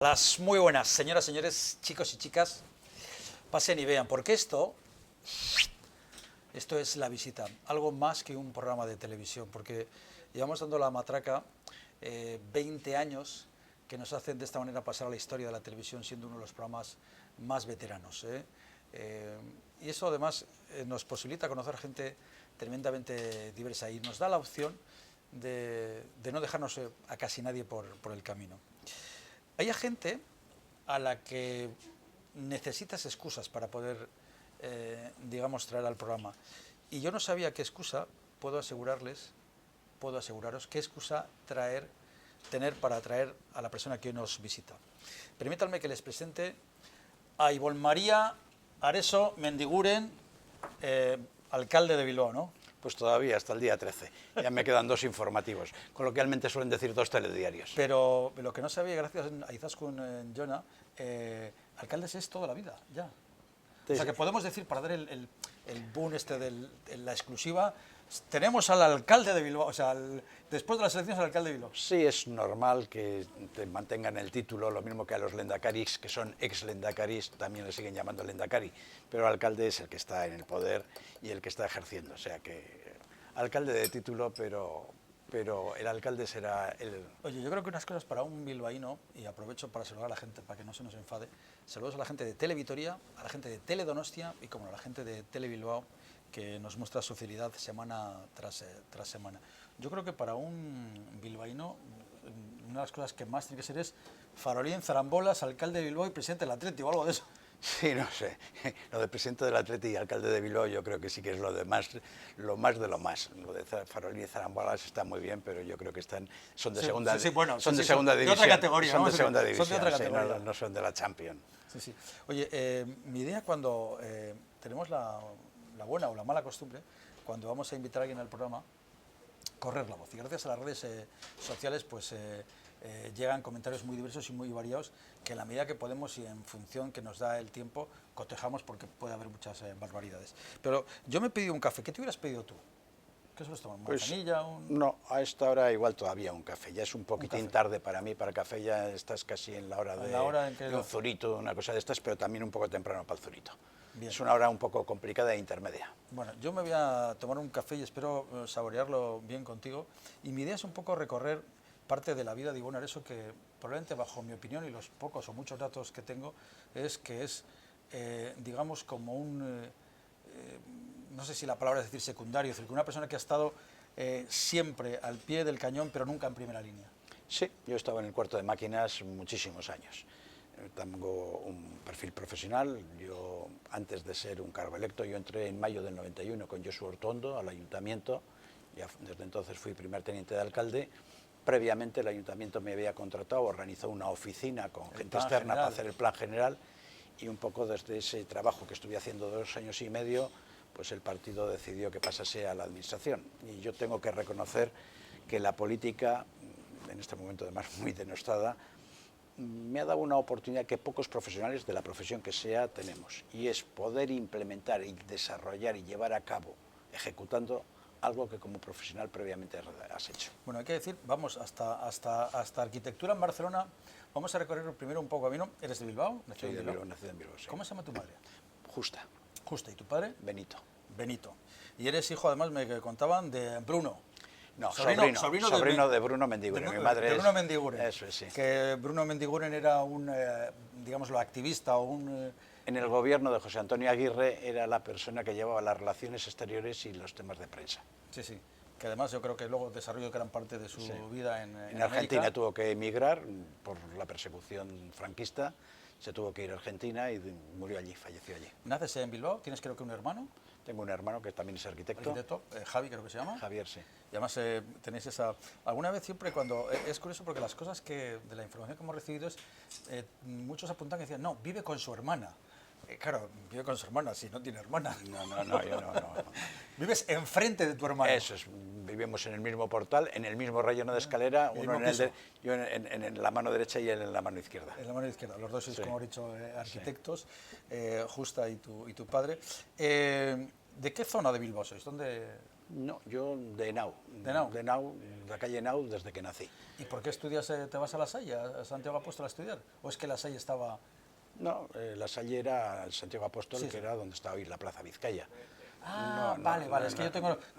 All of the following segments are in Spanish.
Las muy buenas, señoras, señores, chicos y chicas, pasen y vean, porque esto es la visita, algo más que un programa de televisión, porque llevamos dando la matraca 20 años que nos hacen de esta manera pasar a la historia de la televisión, siendo uno de los programas más veteranos. Y eso además nos posibilita conocer gente tremendamente diversa y nos da la opción de no dejarnos a casi nadie por el camino. Hay gente a la que necesitas excusas para poder, digamos, traer al programa. Y yo no sabía qué excusa, puedo aseguraros qué excusa tener para traer a la persona que hoy nos visita. Permítanme que les presente a Ibon María Areso Mendiguren, alcalde de Bilbao, ¿no? Pues todavía, hasta el día 13. Ya me quedan dos informativos. Coloquialmente suelen decir dos telediarios. Pero lo que no sabía, gracias a Izaskun Jona, alcaldes es toda la vida, ya. O sea que podemos decir, para dar el boom la exclusiva, tenemos al alcalde de Bilbao, o sea, después de las elecciones al alcalde de Bilbao. Sí, es normal que te mantengan el título, lo mismo que a los lendakaris, que son ex-lendakaris, también le siguen llamando lendakari, pero el alcalde es el que está en el poder y el que está ejerciendo, o sea que alcalde de título, pero el alcalde será el... Oye, yo creo que unas cosas para un bilbaíno, y aprovecho para saludar a la gente, para que no se nos enfade, saludos a la gente de Televitoria, a la gente de Teledonostia y como a la gente de Telebilbao, que nos muestra su fidelidad semana tras semana. Yo creo que para un bilbaíno, una de las cosas que más tiene que ser es farolín, zarambolas, alcalde de Bilbao y presidente del Atleti o algo de eso. Sí, no sé. Lo de presidente del Atleti y alcalde de Bilbao yo creo que sí que es lo más de lo más. Lo de Farolín y Zarambolas está muy bien, pero yo creo que son de segunda división. Son de otra categoría. Son de segunda división, son de otra categoría. no son de la Champions. Sí, sí. Oye, mi idea cuando tenemos la buena o la mala costumbre, cuando vamos a invitar a alguien al programa, correr la voz. Y gracias a las redes sociales, pues llegan comentarios muy diversos y muy variados, que en la medida que podemos y en función que nos da el tiempo, cotejamos porque puede haber muchas barbaridades. Pero yo me he pedido un café. ¿Qué te hubieras pedido tú? ¿Qué sueles tomar? ¿Manzanilla? No, a esta hora igual todavía un café. Ya es un poquitín tarde para mí, para café ya estás casi en la hora de un zurito, una cosa de estas, pero también un poco temprano para el zurito. Bien. Es una hora un poco complicada e intermedia. Bueno, yo me voy a tomar un café y espero saborearlo bien contigo. Y mi idea es un poco recorrer parte de la vida de Ibon Areso, que probablemente bajo mi opinión y los pocos o muchos datos que tengo, es digamos, como no sé si la palabra es decir secundario, es decir, una persona que ha estado siempre al pie del cañón, pero nunca en primera línea. Sí, yo he estado en el cuarto de máquinas muchísimos años. Tengo un perfil profesional. Yo, antes de ser un cargo electo, yo entré en mayo del 91 con Josu Ortondo al ayuntamiento. Ya desde entonces fui primer teniente de alcalde. Previamente el ayuntamiento me había contratado, organizó una oficina con gente externa para hacer el plan general, y un poco desde ese trabajo que estuve haciendo 2 años y medio, pues el partido decidió que pasase a la administración. Y yo tengo que reconocer que la política, en este momento además muy denostada, me ha dado una oportunidad que pocos profesionales de la profesión que sea tenemos, y es poder implementar y desarrollar y llevar a cabo, ejecutando algo que como profesional previamente has hecho. Bueno, hay que decir, vamos, hasta arquitectura en Barcelona, vamos a recorrer primero un poco camino. ¿Eres de Bilbao? Soy de Bilbao, nacido en Bilbao, sí. ¿Cómo se llama tu madre? Justa. Justa. ¿Y tu padre? Benito. Benito. Y eres hijo, además, me contaban, de Bruno. No, sobrino de Bruno Mendiguren. Mi madre de Bruno Mendiguren. Eso es, sí. Que Bruno Mendiguren era un, digámoslo, activista o un... En el gobierno de José Antonio Aguirre era la persona que llevaba las relaciones exteriores y los temas de prensa. Sí, sí. Que además yo creo que luego desarrolló gran parte de su vida en Argentina. América. Tuvo que emigrar por la persecución franquista, se tuvo que ir a Argentina y murió allí, falleció allí. ¿Naces en Bilbao? ¿Tienes creo que un hermano? Tengo un hermano que también es arquitecto. Javi creo que se llama. Javier, sí. Y además tenéis esa... Alguna vez siempre cuando... es curioso porque las cosas que de la información que hemos recibido es... muchos apuntan que decían, no, vive con su hermana. Claro, vive con su hermana, si no tiene hermana. No, yo no. Vives enfrente de tu hermano. Eso es, vivimos en el mismo portal, en el mismo relleno de escalera, uno yo en la mano derecha y él en la mano izquierda. En la mano izquierda, los dos sois, sí, como he dicho, arquitectos, sí. Justa y tu padre. ¿De qué zona de Bilbao sois? ¿Dónde...? No, yo de Henao. ¿De Henao? De Henao, de la calle Henao, desde que nací. ¿Y por qué estudias, te vas a La Salle, a Santiago Apóstol a estudiar? ¿O es que La Salle estaba...? No, La Salle era el Santiago Apóstol, Sí, que sí. era donde está hoy la Plaza Vizcaya. Ah, No, vale, es que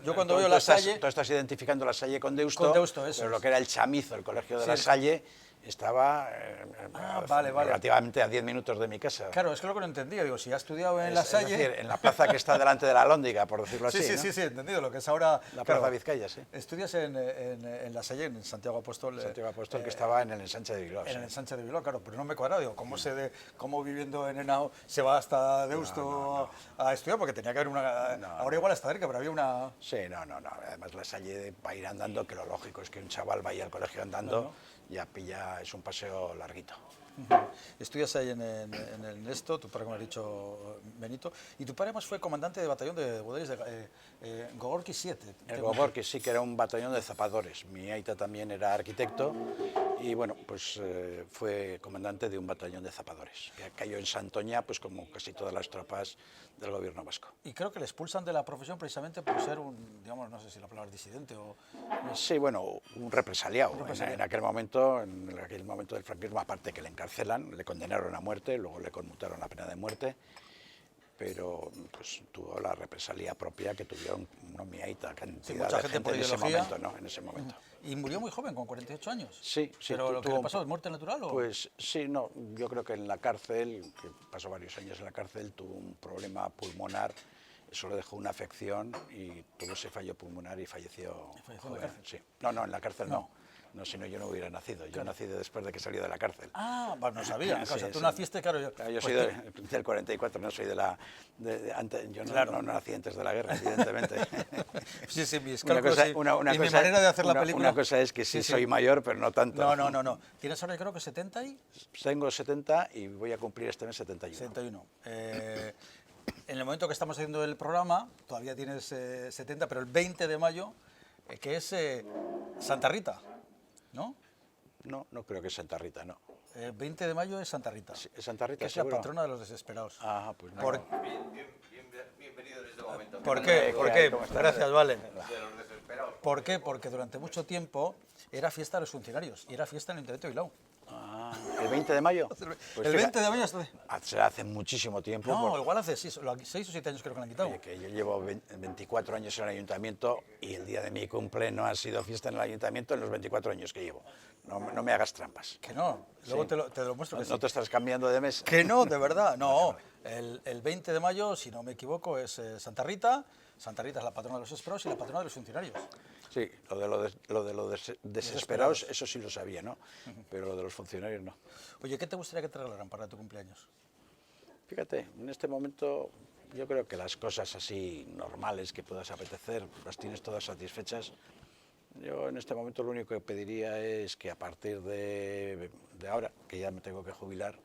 yo cuando Tú veo La estás- Salle... Tú estás identificando La Salle con Deusto, Con Deusto, eso pero es. lo que era el Chamizo, el colegio de Sí, La Salle, estaba vale. relativamente a 10 minutos de mi casa. Claro, es que lo que no entendía, digo, si ha estudiado en La Es Salle... decir, en la plaza que está delante de la Alhóndiga, por decirlo así. Sí, ¿no? he entendido, lo que es ahora... La claro, Plaza Vizcaya, sí. estudias en La Salle, en Santiago Apóstol... Santiago Apóstol, que estaba en el ensanche de Bilbao. En sí. el ensanche de Bilbao, claro, pero no me cuadra, digo, ¿cómo viviendo en Henao se va hasta Deusto a estudiar? Porque tenía que haber una... ahora igual está cerca, pero había una... Sí, no. Además, La Salle va a ir andando, que lo lógico es que un chaval vaya al colegio andando, ya pilla, es un paseo larguito. Estudias ahí en el Nesto, tu padre, como has dicho, Benito, y tu padre además fue comandante de batallón de Buderis de Gogorki 7. El Gogorki sí que era un batallón de zapadores. Mi aita también era arquitecto y bueno, pues fue comandante de un batallón de zapadores, que cayó en Santoña, pues como casi todas las tropas del gobierno vasco. Y creo que le expulsan de la profesión precisamente por ser un, digamos, no sé si la palabra es disidente o... Sí, bueno, un represaliado. En aquel momento del franquismo, aparte que le encarcelan, le condenaron a muerte, luego le conmutaron la pena de muerte, pero pues tuvo la represalia propia que tuvieron mi aita, cantidad mucha de gente gente por en ese ideología. momento, ¿no? En ese momento. Y murió muy joven, con 48 años. Sí, ¿Pero lo que le tuvo pasó es muerte natural o...? Pues sí, no, yo creo que en la cárcel, que pasó varios años en la cárcel, tuvo un problema pulmonar, eso le dejó una afección y tuvo ese fallo pulmonar y falleció. falleció en la cárcel? Sí. No, en la cárcel no. No, si no, yo no hubiera nacido. Yo nací después de que salió de la cárcel. Ah, bueno, no sabía. Sí, O sea, tú sí. naciste, claro... Yo pues soy del 44, no soy de la... antes, yo no nací antes de la guerra, evidentemente. Sí, mis Una cálculos cosa- y, una- una y mi cosa- manera de hacer la una- película... Una cosa es que sí, Sí. soy mayor, pero no tanto. No. Tienes ahora, creo que 70 y... Tengo 70 y voy a cumplir este mes 71. 71. En el momento que estamos haciendo el programa, todavía tienes 70, pero el 20 de mayo, que es Santa Rita, ¿no? No creo que es Santa Rita, no. El 20 de mayo es Santa Rita, Sí, ¿es Santa Rita, que es seguro? la patrona de los desesperados. Ah, pues no. Bienvenido en este momento. ¿Por qué? ¿Qué hay? ¿Cómo estás? Gracias, vale. De los desesperados. ¿Por qué? Porque durante mucho tiempo era fiesta de los funcionarios y era fiesta en el Ayuntamiento de Bilbao. Ah, ¿el 20 de mayo? Pues el fíjate, 20 de mayo... será hace muchísimo tiempo. No, porque- igual hace 6 o 7 años creo que lo han quitado. Oye, que yo llevo 24 años en el ayuntamiento y el día de mi cumple no ha sido fiesta en el ayuntamiento en los 24 años que llevo. No me hagas trampas. Que no, luego Sí. te lo muestro que sí. ¿No te estás cambiando de mes? Que no, de verdad, no. El 20 de mayo, si no me equivoco, es Santa Rita. Santa Rita es la patrona de los desesperados y la patrona de los funcionarios. Sí, lo de los desesperados, eso sí lo sabía, ¿no? Pero lo de los funcionarios no. Oye, ¿qué te gustaría que te regalaran para tu cumpleaños? Fíjate, en este momento yo creo que las cosas así normales que puedas apetecer, las tienes todas satisfechas. Yo en este momento lo único que pediría es que a partir de ahora, que ya me tengo que jubilar,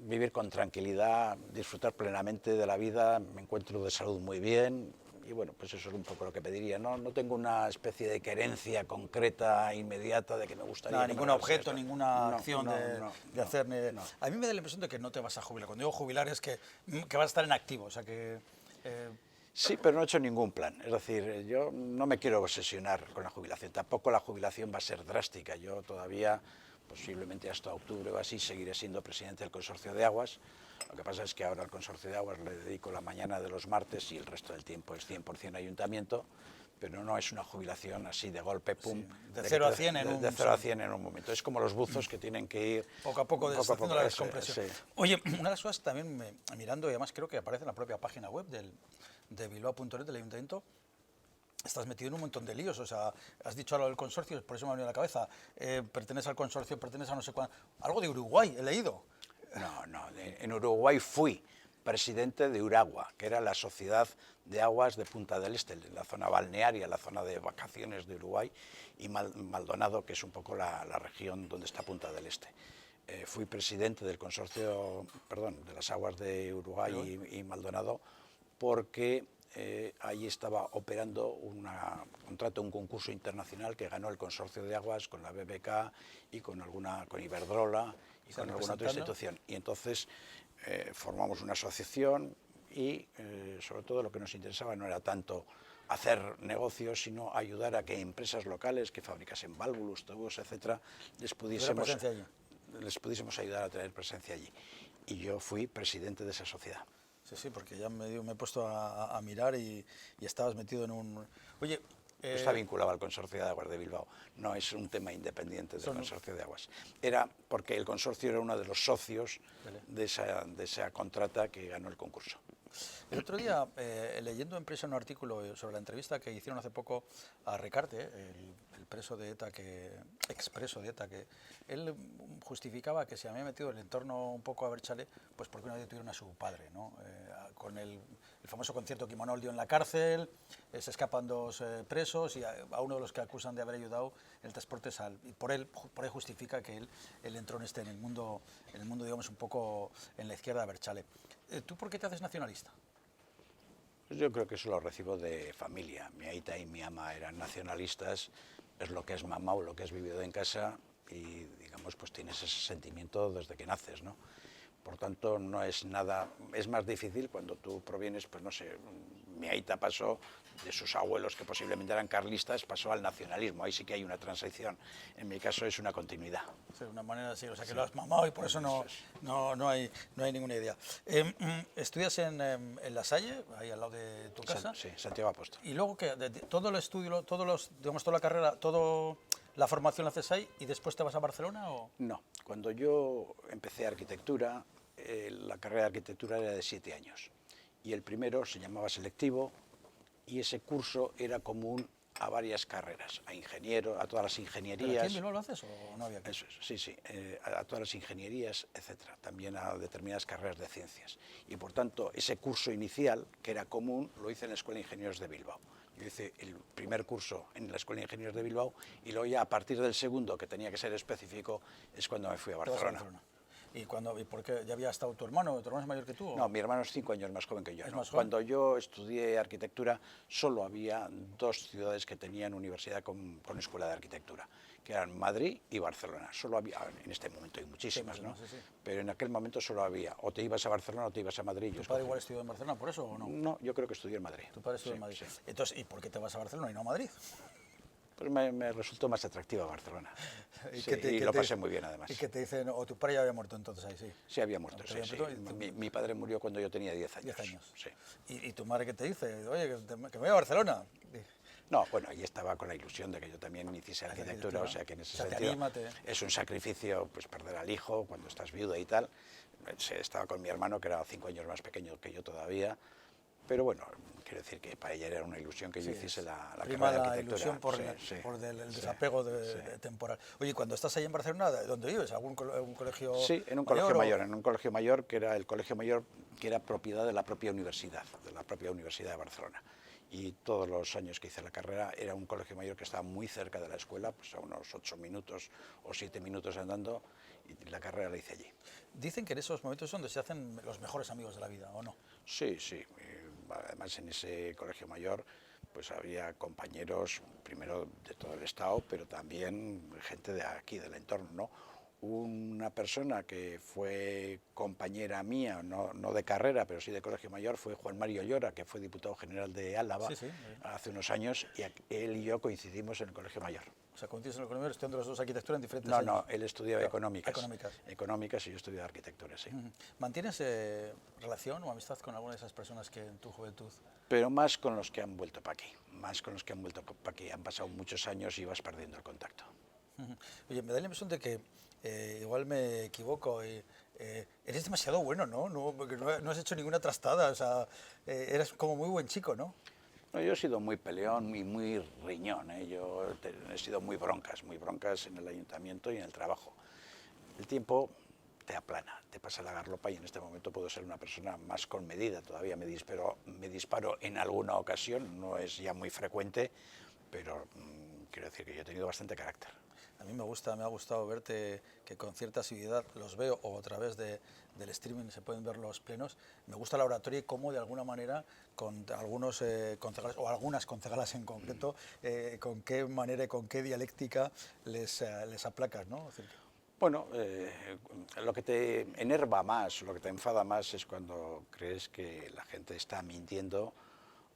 vivir con tranquilidad, disfrutar plenamente de la vida, me encuentro de salud muy bien y bueno, pues eso es un poco lo que pediría. No tengo una especie de querencia concreta, inmediata, de que me gustaría... Nada, que me ningún regalase objeto, esto. ninguna No, acción no, de no, hacer... no. A mí me da la impresión de que no te vas a jubilar. Cuando digo jubilar es que vas a estar en activo, o sea que... Sí, pero no he hecho ningún plan. Es decir, yo no me quiero obsesionar con la jubilación. Tampoco la jubilación va a ser drástica. Yo todavía, posiblemente hasta octubre o así, seguiré siendo presidente del Consorcio de Aguas. Lo que pasa es que ahora al Consorcio de Aguas le dedico la mañana de los martes y el resto del tiempo es 100% ayuntamiento, pero no es una jubilación así de golpe, pum. de que 0 a 100 en de- un- de 0 a 100 en un momento. Es como los buzos que tienen que ir... Poco a poco deshaciendo la descompresión. Sí. Oye, una de las cosas que también mirando, y además creo que aparece en la propia página web de Bilbao.net, del Ayuntamiento, estás metido en un montón de líos. O sea, has dicho algo del consorcio, por eso me ha venido a la cabeza. Pertenece al consorcio, pertenece a no sé cuánto. Algo de Uruguay, he leído. En Uruguay fui presidente de Uragua, que era la sociedad de aguas de Punta del Este, la zona balnearia, la zona de vacaciones de Uruguay, y Maldonado, que es un poco la región donde está Punta del Este. Fui presidente del consorcio, de las aguas de Uruguay y Maldonado, porque ahí estaba operando un concurso internacional que ganó el consorcio de aguas con la BBK y con Iberdrola y con alguna otra institución. Y entonces formamos una asociación y sobre todo lo que nos interesaba no era tanto hacer negocios, sino ayudar a que empresas locales que fabricasen válvulas, tubos, etcétera, les pudiésemos ayudar a tener presencia allí. Y yo fui presidente de esa sociedad. Sí, sí, porque ya me he puesto a mirar y estabas metido en un... Oye... Está vinculado al Consorcio de Aguas de Bilbao, no es un tema independiente del Consorcio de Aguas. Era porque el consorcio era uno de los socios de esa contrata que ganó el concurso. El otro día, leyendo en prensa un artículo sobre la entrevista que hicieron hace poco a Recarte, el preso de ETA, expreso de ETA, que él justificaba que se había metido en el entorno un poco a Abertzale, pues porque una vez tuvieron a su padre, ¿no? Con el famoso concierto que Imanol dio en la cárcel, se escapan dos presos y a uno de los que acusan de haber ayudado en el transporte y por ahí justifica que él entró en el mundo, digamos, un poco en la izquierda de Abertzale. ¿Tú por qué te haces nacionalista? Pues yo creo que eso lo recibo de familia. Mi aita y mi ama eran nacionalistas, es lo que es mamá o lo que has vivido en casa y, digamos, pues tienes ese sentimiento desde que naces, ¿no? Por tanto, no es nada, es más difícil cuando tú provienes, pues no sé, mi aita pasó de sus abuelos que posiblemente eran carlistas, pasó al nacionalismo, ahí sí que hay una transición, en mi caso es una continuidad. Sí, de una manera así, o sea que lo has mamado y por eso no hay ninguna idea. ¿Estudias en La Salle, ahí al lado de tu casa? Sí, Santiago Apóstol. Y luego, ¿qué? ¿Todo el estudio, digamos, toda la carrera, toda la formación la haces ahí y después te vas a Barcelona o...? No, cuando yo empecé arquitectura, la carrera de arquitectura era de 7 años y el primero se llamaba selectivo y ese curso era común a varias carreras, a ingenieros, a todas las ingenierías. ¿Pero aquí en Bilbao lo haces o no había aquí? Eso es, sí, a todas las ingenierías, etcétera, también a determinadas carreras de ciencias. Y por tanto, ese curso inicial, que era común, lo hice en la Escuela de Ingenieros de Bilbao. Yo hice el primer curso en la Escuela de Ingenieros de Bilbao y luego ya a partir del segundo, que tenía que ser específico, es cuando me fui a Barcelona. ¿Y por qué? ¿Ya había estado tu hermano? ¿Tu hermano es mayor que tú? ¿O? No, mi hermano es 5 años más joven que yo. ¿Es ¿no? más joven? Cuando yo estudié arquitectura, solo había 2 ciudades que tenían universidad con escuela de arquitectura, que eran Madrid y Barcelona. Solo había, en este momento hay muchísimas, ¿no? Sí. Pero en aquel momento solo había, o te ibas a Barcelona o te ibas a Madrid. ¿Tu padre igual estudió en Barcelona por eso o no? No, yo creo que estudió en Madrid. ¿Tu padre estudió en Madrid? Sí. Entonces, ¿y por qué te vas a Barcelona y no a Madrid? Pues me resultó más atractiva Barcelona. ¿Y lo pasé muy bien, además. ¿Y qué te dicen? ¿O tu padre ya había muerto entonces ahí, sí? Sí, había muerto, ¿Te había muerto? Mi padre murió cuando yo tenía 10 años. 10 años. Sí. ¿Y tu madre qué te dice? Oye, que me voy a Barcelona. No, bueno, ahí estaba con la ilusión de que yo también hiciese arquitectura, o sea que en ese sentido es un sacrificio, pues perder al hijo cuando estás viuda y tal. Estaba con mi hermano, que era 5 años más pequeño que yo todavía, pero bueno, quiero decir que para ella era una ilusión que yo hiciese la carrera de arquitectura. Ilusión por el desapego temporal. Oye, cuando estás ahí en Barcelona, ¿dónde vives? ¿Algún colegio mayor? Sí, en un colegio mayor, en un colegio mayor que era el colegio mayor que era propiedad de la propia Universidad de Barcelona. Y todos los años que hice la carrera era un colegio mayor que estaba muy cerca de la escuela, pues a unos 8 minutos o 7 minutos andando, y la carrera la hice allí. Dicen que en esos momentos es donde se hacen los mejores amigos de la vida, ¿o no? Sí. Además en ese colegio mayor pues había compañeros, primero de todo el estado, pero también gente de aquí, del entorno, ¿no? Una persona que fue compañera mía, no de carrera, pero sí de colegio mayor, fue Juan Mario Llora, que fue diputado general de Álava hace unos años, y él y yo coincidimos en el colegio mayor. O sea, coincidimos en el colegio mayor estudiando los dos arquitectura en diferentes años. No, él estudiaba económicas. Económicas Y yo estudiaba arquitectura, sí. ¿Mantienes relación o amistad con alguna de esas personas que en tu juventud? Pero más con los que han vuelto para aquí, Han pasado muchos años y vas perdiendo el contacto. Oye, me da la impresión de que igual me equivoco. Eres demasiado bueno, ¿no? Porque no has hecho ninguna trastada. O sea, eres como muy buen chico, ¿no? No, yo he sido muy peleón y muy riñón. Yo he sido muy broncas en el ayuntamiento y en el trabajo. El tiempo te aplana, te pasa la garlopa y en este momento puedo ser una persona más comedida. Todavía me disparo en alguna ocasión, no es ya muy frecuente, pero quiero decir que yo he tenido bastante carácter. A mí me ha gustado verte que con cierta asiduidad los veo, o a través del streaming se pueden ver los plenos. Me gusta la oratoria y cómo de alguna manera con algunos concejales, o algunas concejalas en concreto, con qué manera y con qué dialéctica les aplacas, ¿no? Es decir, Bueno, lo que te enerva más, lo que te enfada más es cuando crees que la gente está mintiendo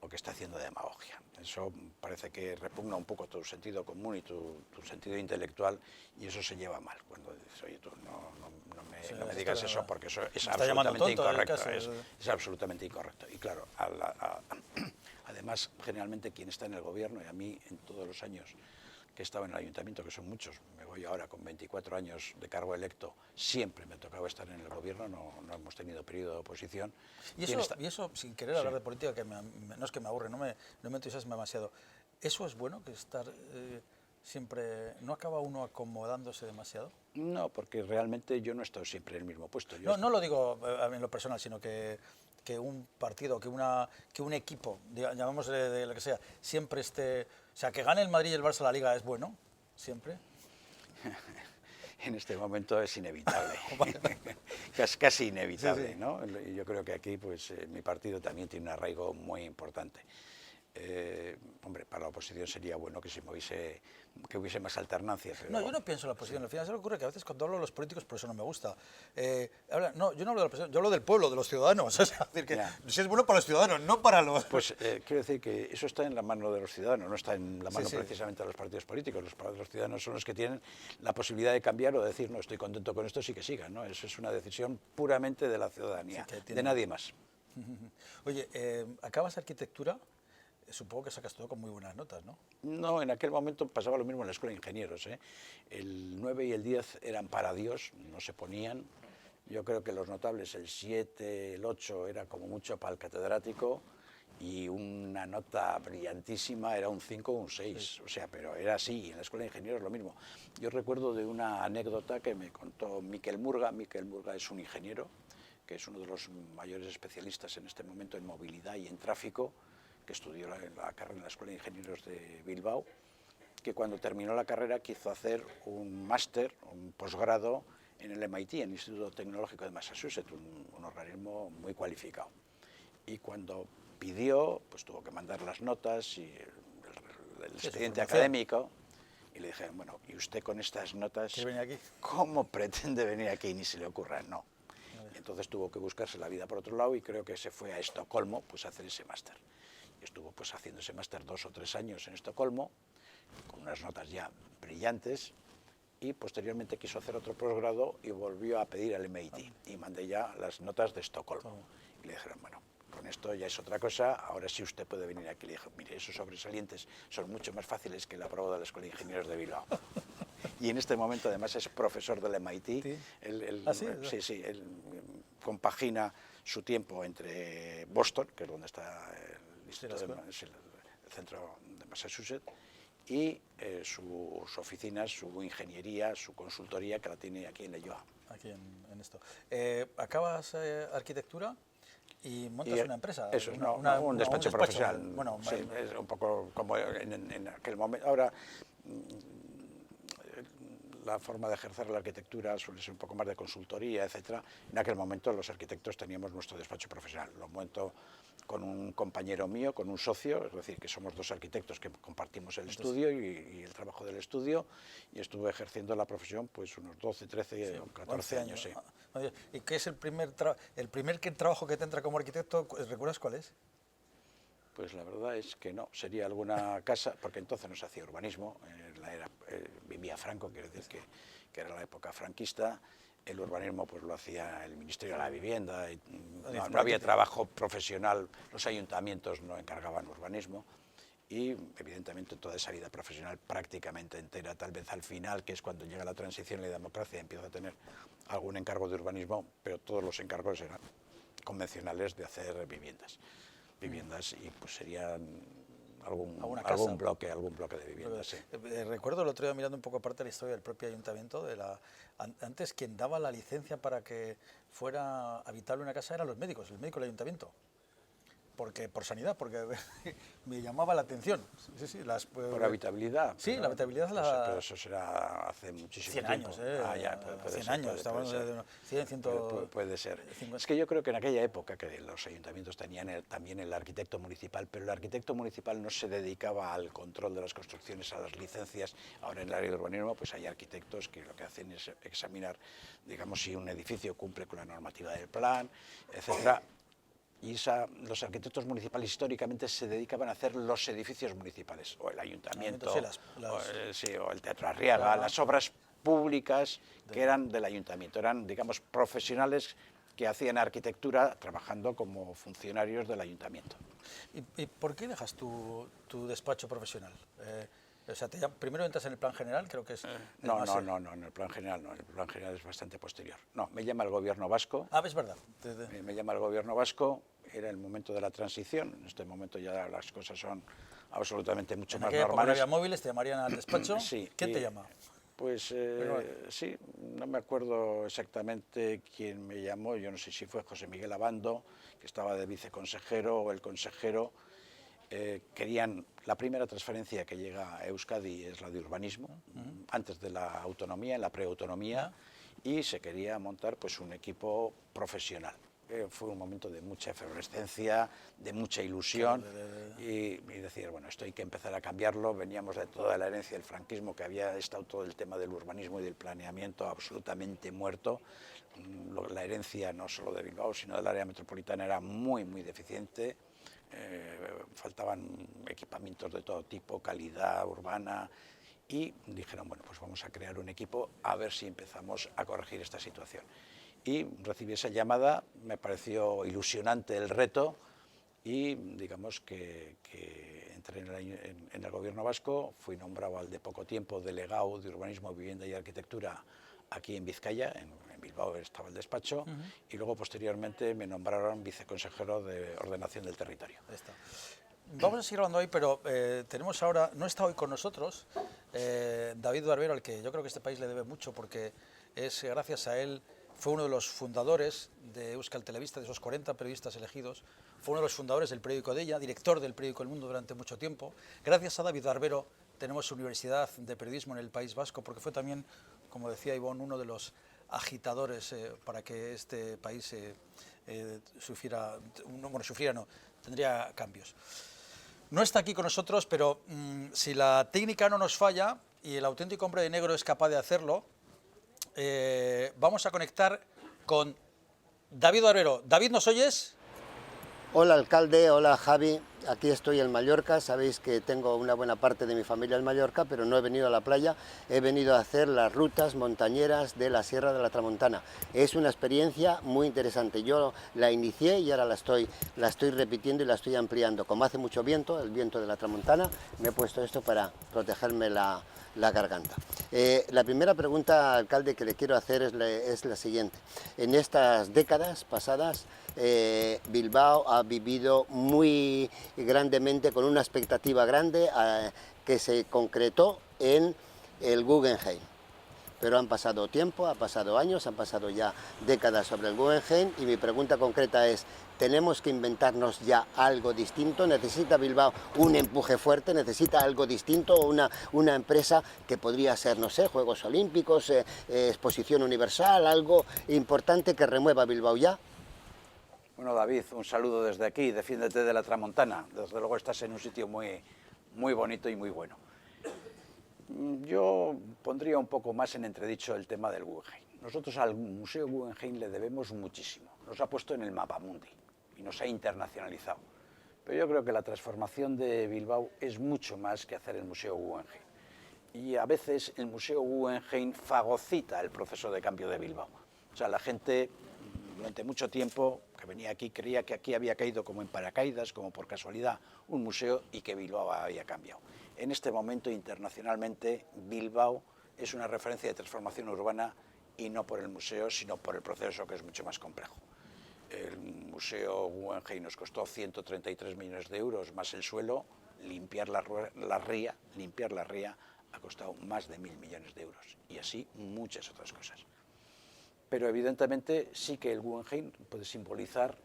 o que está haciendo demagogia. Eso parece que repugna un poco tu sentido común y tu sentido intelectual, y eso se lleva mal. Cuando dices, oye, tú no me digas eso porque eso es absolutamente incorrecto. Es absolutamente incorrecto. Y claro, además, generalmente quien está en el gobierno, y a mí en todos los años que he estado en el ayuntamiento, que son muchos, me voy ahora con 24 años de cargo electo, siempre me ha tocado estar en el gobierno, no hemos tenido periodo de oposición. Y eso sin querer hablar de política, que no es que me aburre, no me entusiasma demasiado. ¿Eso es bueno, que estar siempre, no acaba uno acomodándose demasiado? No, porque realmente yo no he estado siempre en el mismo puesto. No lo digo en lo personal, sino que un partido, que un equipo, llamémosle de lo que sea, siempre esté... O sea, que gane el Madrid y el Barça la Liga es bueno, siempre. En este momento es inevitable, casi inevitable, sí, sí. ¿no? Yo creo que aquí pues, mi partido también tiene un arraigo muy importante. Hombre, para la oposición sería bueno que hubiese más alternancia. Pero... No, yo no pienso en la oposición. Al final se me ocurre que a veces cuando hablo de los políticos, por eso no me gusta. No, yo no hablo de la oposición, yo hablo del pueblo, de los ciudadanos. Es decir, que si es bueno para los ciudadanos, no para los... Pues quiero decir que eso está en la mano de los ciudadanos, no está en la mano precisamente de los partidos políticos. Los ciudadanos son los que tienen la posibilidad de cambiar o de decir, no, estoy contento con esto, sí que sigan, ¿no? Eso es una decisión puramente de la ciudadanía, de nadie más. Oye, acabas arquitectura. Supongo que sacas todo con muy buenas notas, ¿no? No, en aquel momento pasaba lo mismo en la escuela de ingenieros, ¿eh? El 9 y el 10 eran para Dios, no se ponían. Yo creo que los notables, el 7, el 8 era como mucho para el catedrático, y una nota brillantísima era un 5 o un 6, sí. O sea, pero era así, en la escuela de ingenieros lo mismo. Yo recuerdo de una anécdota que me contó Miquel Murga. Miquel Murga es un ingeniero, que es uno de los mayores especialistas en este momento en movilidad y en tráfico, que estudió la carrera en la Escuela de Ingenieros de Bilbao, que cuando terminó la carrera quiso hacer un máster, un posgrado en el MIT, el Instituto Tecnológico de Massachusetts, un organismo muy cualificado. Y cuando pidió, pues tuvo que mandar las notas y el expediente académico, y le dijeron, bueno, ¿y usted con estas notas cómo pretende venir aquí? Y ni se le ocurra, no. Y entonces tuvo que buscarse la vida por otro lado, y creo que se fue a Estocolmo pues, a hacer ese máster. Estuvo pues haciendo ese máster 2 o 3 años en Estocolmo, con unas notas ya brillantes, y posteriormente quiso hacer otro posgrado y volvió a pedir al MIT, y mandé ya las notas de Estocolmo. Y le dijeron, bueno, con esto ya es otra cosa, ahora sí usted puede venir aquí. Le dije, mire, esos sobresalientes son mucho más fáciles que el aprobado de la Escuela de Ingenieros de Bilbao. Y en este momento además es profesor del MIT. ¿Sí? Sí, él compagina su tiempo entre Boston, que es donde está el centro de Massachusetts, y sus oficinas, su ingeniería, su consultoría, que la tiene aquí en Leyoa. Aquí en esto. Acabas arquitectura y montas una empresa. Eso, un despacho profesional. Bueno, sí, es un poco como en aquel momento. Ahora, la forma de ejercer la arquitectura suele ser un poco más de consultoría, etcétera. En aquel momento los arquitectos teníamos nuestro despacho profesional. Lo monto con un compañero mío, con un socio, es decir, que somos dos arquitectos que compartimos el estudio y el trabajo del estudio, y estuve ejerciendo la profesión pues unos 12, 13 o 14 años. Sí. ¿Y qué es el primer trabajo que te entra como arquitecto? ¿Recuerdas cuál es? Pues la verdad es que no, sería alguna casa, porque entonces no se hacía urbanismo, vivía Franco, quiero decir que era la época franquista. El urbanismo pues lo hacía el Ministerio de la Vivienda, y no había trabajo profesional, los ayuntamientos no encargaban urbanismo, y evidentemente toda esa vida profesional prácticamente entera, tal vez al final, que es cuando llega la transición y la democracia, empieza a tener algún encargo de urbanismo, pero todos los encargos eran convencionales de hacer viviendas, y pues serían algún bloque de viviendas. Sí. Recuerdo el otro día, mirando un poco aparte de la historia del propio ayuntamiento, antes quien daba la licencia para que fuera habitable una casa eran los médicos, el médico del ayuntamiento. porque por sanidad, porque me llamaba la atención. Sí, sí, Por habitabilidad. Sí, la habitabilidad Pero eso será hace muchísimo 100 tiempo. años, Puede 100 ser, años, estamos ser. de 100, 100... Puede ser. 50. Es que yo creo que en aquella época que los ayuntamientos tenían también el arquitecto municipal, pero el arquitecto municipal no se dedicaba al control de las construcciones, a las licencias. Ahora en el área de urbanismo pues hay arquitectos que lo que hacen es examinar, digamos, si un edificio cumple con la normativa del plan, etcétera. Y los arquitectos municipales históricamente se dedicaban a hacer los edificios municipales, o el ayuntamiento, o el Teatro Arriaga, claro, las obras públicas que eran del ayuntamiento, eran, digamos, profesionales que hacían arquitectura trabajando como funcionarios del ayuntamiento. ¿Y por qué dejas tu despacho profesional? O sea, primero entras en el plan general, creo que es... No, en el plan general no, el plan general es bastante posterior. No, me llama el gobierno vasco. Ah, es verdad. Me llama el gobierno vasco, era el momento de la transición, en este momento ya las cosas son absolutamente mucho más normales. No había móviles, te llamarían al despacho. Sí. ¿Quién te llama? Pues sí, no me acuerdo exactamente quién me llamó, yo no sé si fue José Miguel Abando, que estaba de viceconsejero, o el consejero. Querían, la primera transferencia que llega a Euskadi es la de urbanismo, antes de la autonomía, en la preautonomía, y se quería montar pues un equipo profesional. Fue un momento de mucha efervescencia, de mucha ilusión, y decir, bueno, esto hay que empezar a cambiarlo. Veníamos de toda la herencia del franquismo, que había estado todo el tema del urbanismo y del planeamiento absolutamente muerto. La herencia no solo de Bilbao, sino del área metropolitana era muy, muy deficiente. Faltaban equipamientos de todo tipo, calidad urbana, y dijeron, bueno, pues vamos a crear un equipo a ver si empezamos a corregir esta situación. Y recibí esa llamada, me pareció ilusionante el reto, y digamos que entré en el gobierno vasco, fui nombrado al de poco tiempo delegado de urbanismo, vivienda y arquitectura aquí en Vizcaya, en Bilbao estaba el despacho, y luego posteriormente me nombraron viceconsejero de ordenación del territorio. Vamos a seguir hablando hoy, pero tenemos ahora, no está hoy con nosotros, David Barbero, al que yo creo que este país le debe mucho, porque es gracias a él, fue uno de los fundadores de Euskal Telebista, de esos 40 periodistas elegidos, fue uno de los fundadores del periódico Deia, director del periódico El Mundo durante mucho tiempo. Gracias a David Barbero tenemos Universidad de Periodismo en el País Vasco, porque fue también, como decía Ivonne, uno de los agitadores para que este país tendría cambios. No está aquí con nosotros, pero si la técnica no nos falla y el auténtico hombre de negro es capaz de hacerlo, vamos a conectar con David Barbero. David, ¿nos oyes? Hola alcalde, hola Javi, aquí estoy en Mallorca, sabéis que tengo una buena parte de mi familia en Mallorca, pero no he venido a la playa, he venido a hacer las rutas montañeras de la Sierra de la Tramontana. Es una experiencia muy interesante, yo la inicié y ahora la estoy repitiendo y la estoy ampliando. Como hace mucho viento, el viento de la Tramontana, me he puesto esto para protegerme la garganta. La primera pregunta, alcalde, que le quiero hacer es la siguiente. En estas décadas pasadas, Bilbao ha vivido muy grandemente, con una expectativa grande que se concretó en el Guggenheim. Pero han pasado tiempo, han pasado años, han pasado ya décadas sobre el Guggenheim, y mi pregunta concreta es, ¿tenemos que inventarnos ya algo distinto? ¿Necesita Bilbao un empuje fuerte? ¿Necesita algo distinto? ¿Una empresa que podría ser, no sé, Juegos Olímpicos, Exposición Universal, algo importante que remueva Bilbao ya? Bueno, David, un saludo desde aquí, defiéndete de la Tramontana. Desde luego estás en un sitio muy, muy bonito y muy bueno. Yo pondría un poco más en entredicho el tema del Guggenheim. Nosotros al Museo Guggenheim le debemos muchísimo. Nos ha puesto en el mapa mundi y nos ha internacionalizado. Pero yo creo que la transformación de Bilbao es mucho más que hacer el Museo Guggenheim. Y a veces el Museo Guggenheim fagocita el proceso de cambio de Bilbao. O sea, la gente durante mucho tiempo que venía aquí creía que aquí había caído como en paracaídas, como por casualidad, un museo, y que Bilbao había cambiado. En este momento, internacionalmente, Bilbao es una referencia de transformación urbana, y no por el museo, sino por el proceso, que es mucho más complejo. El Museo Guggenheim nos costó 133 millones de euros más el suelo. Limpiar la ría ha costado más de 1.000 millones de euros, y así muchas otras cosas. Pero evidentemente sí que el Guggenheim puede simbolizar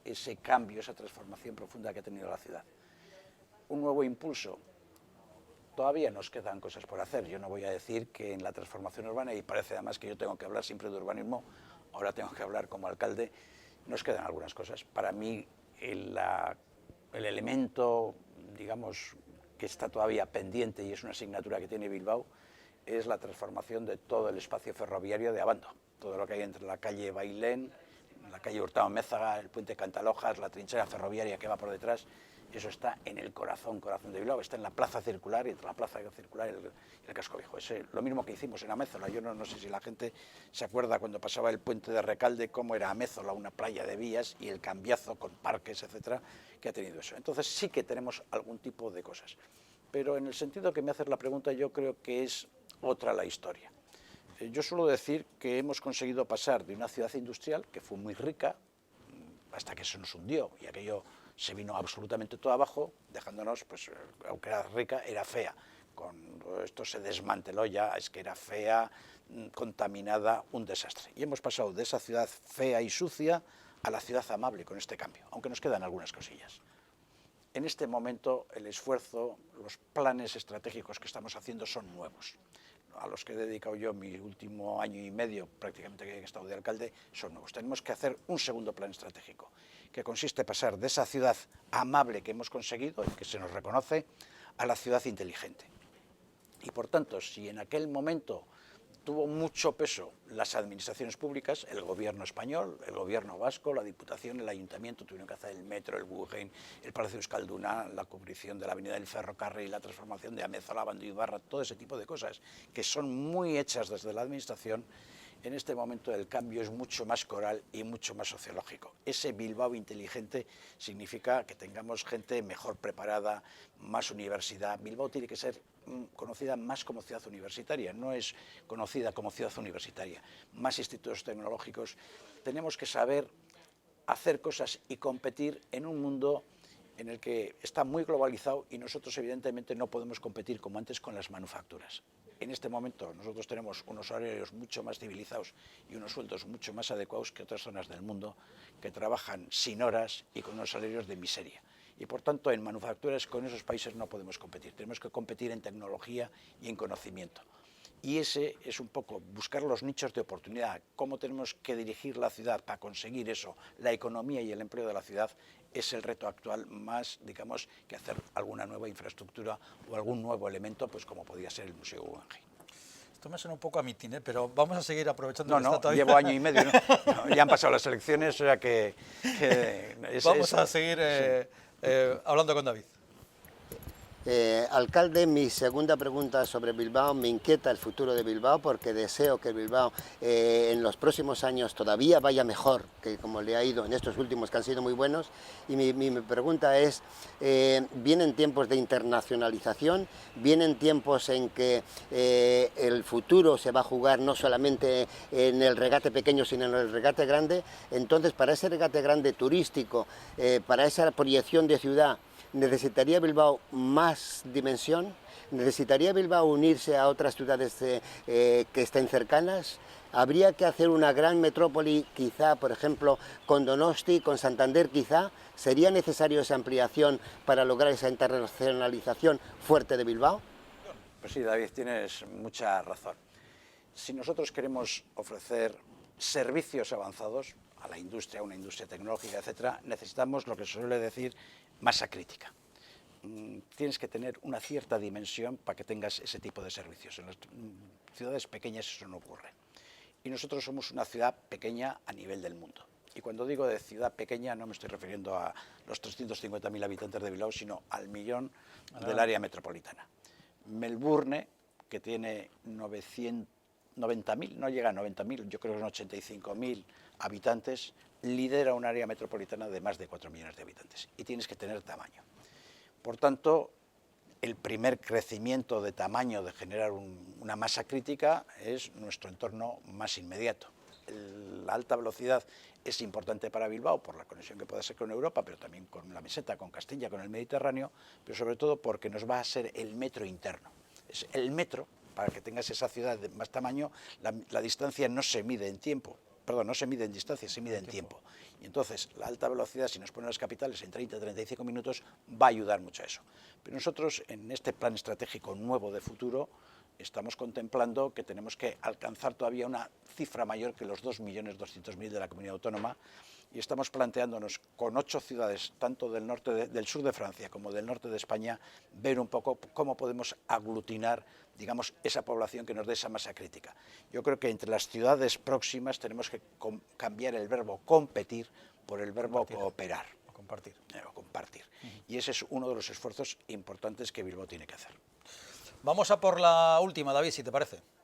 ese cambio, esa transformación profunda que ha tenido la ciudad. Un nuevo impulso. Todavía nos quedan cosas por hacer. Yo no voy a decir que en la transformación urbana, y parece además que yo tengo que hablar siempre de urbanismo, ahora tengo que hablar como alcalde, nos quedan algunas cosas. Para mí el elemento, digamos, que está todavía pendiente y es una asignatura que tiene Bilbao, es la transformación de todo el espacio ferroviario de Abando. Todo lo que hay entre la calle Bailén, la calle Hurtado-Mézaga, el puente Cantalojas, la trinchera ferroviaria que va por detrás, eso está en el corazón de Bilbao, está en la plaza circular, y entre la plaza circular y el casco viejo. Es lo mismo que hicimos en Amézola. Yo no sé si la gente se acuerda cuando pasaba el puente de Recalde, cómo era Amézola, una playa de vías, y el cambiazo con parques, etcétera, que ha tenido eso. Entonces sí que tenemos algún tipo de cosas. Pero en el sentido que me haces la pregunta, yo creo que es otra la historia. Yo suelo decir que hemos conseguido pasar de una ciudad industrial que fue muy rica, hasta que se nos hundió, y aquello se vino absolutamente todo abajo, dejándonos, pues, aunque era rica, era fea. Cuando esto se desmanteló ya, es que era fea, contaminada, un desastre. Y hemos pasado de esa ciudad fea y sucia a la ciudad amable con este cambio, aunque nos quedan algunas cosillas. En este momento el esfuerzo, los planes estratégicos que estamos haciendo son nuevos. A los que he dedicado yo mi último año y medio, prácticamente que he estado de alcalde, son nuevos. Tenemos que hacer un segundo plan estratégico, que consiste en pasar de esa ciudad amable que hemos conseguido y que se nos reconoce, a la ciudad inteligente. Y por tanto, si en aquel momento tuvo mucho peso las administraciones públicas, el gobierno español, el gobierno vasco, la Diputación, el Ayuntamiento, tuvieron que hacer el metro, el Guggenheim, el Palacio Euskalduna, la cubrición de la avenida del Ferrocarril, la transformación de Amézola, Abando y Ibarra, todo ese tipo de cosas que son muy hechas desde la administración. En este momento el cambio es mucho más coral y mucho más sociológico. Ese Bilbao inteligente significa que tengamos gente mejor preparada, más universidad. Bilbao tiene que ser conocida más como ciudad universitaria, no es conocida como ciudad universitaria. Más institutos tecnológicos. Tenemos que saber hacer cosas y competir en un mundo en el que está muy globalizado y nosotros evidentemente no podemos competir como antes con las manufacturas. En este momento nosotros tenemos unos horarios mucho más civilizados y unos sueldos mucho más adecuados que otras zonas del mundo que trabajan sin horas y con unos salarios de miseria. Y por tanto en manufacturas con esos países no podemos competir, tenemos que competir en tecnología y en conocimiento. Y ese es un poco buscar los nichos de oportunidad, cómo tenemos que dirigir la ciudad para conseguir eso, la economía y el empleo de la ciudad, es el reto actual más, digamos, que hacer alguna nueva infraestructura o algún nuevo elemento, pues como podría ser el Museo Guggenheim. Esto me suena un poco a mitin, ¿eh? Pero vamos a seguir aprovechando que está todavía. Llevo año y medio, ¿no? No, ya han pasado las elecciones, o sea que vamos a seguir hablando con David. Alcalde, mi segunda pregunta sobre Bilbao. Me inquieta el futuro de Bilbao porque deseo que Bilbao en los próximos años todavía vaya mejor que como le ha ido en estos últimos que han sido muy buenos. Y mi pregunta es, vienen tiempos de internacionalización, vienen tiempos en que el futuro se va a jugar no solamente en el regate pequeño sino en el regate grande. Entonces, para ese regate grande turístico, para esa proyección de ciudad, ¿necesitaría Bilbao más dimensión? ¿Necesitaría Bilbao unirse a otras ciudades que estén cercanas? ¿Habría que hacer una gran metrópoli, quizá, por ejemplo, con Donosti, con Santander, quizá? ¿Sería necesario esa ampliación para lograr esa internacionalización fuerte de Bilbao? Pues sí, David, tienes mucha razón. Si nosotros queremos ofrecer servicios avanzados a la industria, una industria tecnológica, etcétera, necesitamos lo que se suele decir masa crítica. Tienes que tener una cierta dimensión para que tengas ese tipo de servicios. En las ciudades pequeñas eso no ocurre. Y nosotros somos una ciudad pequeña a nivel del mundo. Y cuando digo de ciudad pequeña no me estoy refiriendo a los 350.000 habitantes de Bilbao, sino al millón del área metropolitana. Melbourne, que tiene 90.000, no llega a 90.000, yo creo que son 85.000 habitantes, lidera un área metropolitana de más de 4 millones de habitantes y tienes que tener tamaño. Por tanto, el primer crecimiento de tamaño de generar una masa crítica es nuestro entorno más inmediato. La alta velocidad es importante para Bilbao por la conexión que puede ser con Europa, pero también con la meseta, con Castilla, con el Mediterráneo, pero sobre todo porque nos va a ser el metro interno. Es el metro, para que tengas esa ciudad de más tamaño, la distancia no se mide en tiempo, perdón, no se mide en distancia, se mide en tiempo. Y entonces la alta velocidad, si nos ponen las capitales en 30-35 minutos, va a ayudar mucho a eso. Pero nosotros en este plan estratégico nuevo de futuro estamos contemplando que tenemos que alcanzar todavía una cifra mayor que los 2.200.000 de la comunidad autónoma, y estamos planteándonos con 8 ciudades, tanto del del sur de Francia como del norte de España, ver un poco cómo podemos aglutinar, digamos, esa población que nos dé esa masa crítica. Yo creo que entre las ciudades próximas tenemos que cambiar el verbo competir por el verbo cooperar. O compartir. O compartir. Y ese es uno de los esfuerzos importantes que Bilbao tiene que hacer. Vamos a por la última, David, si te parece.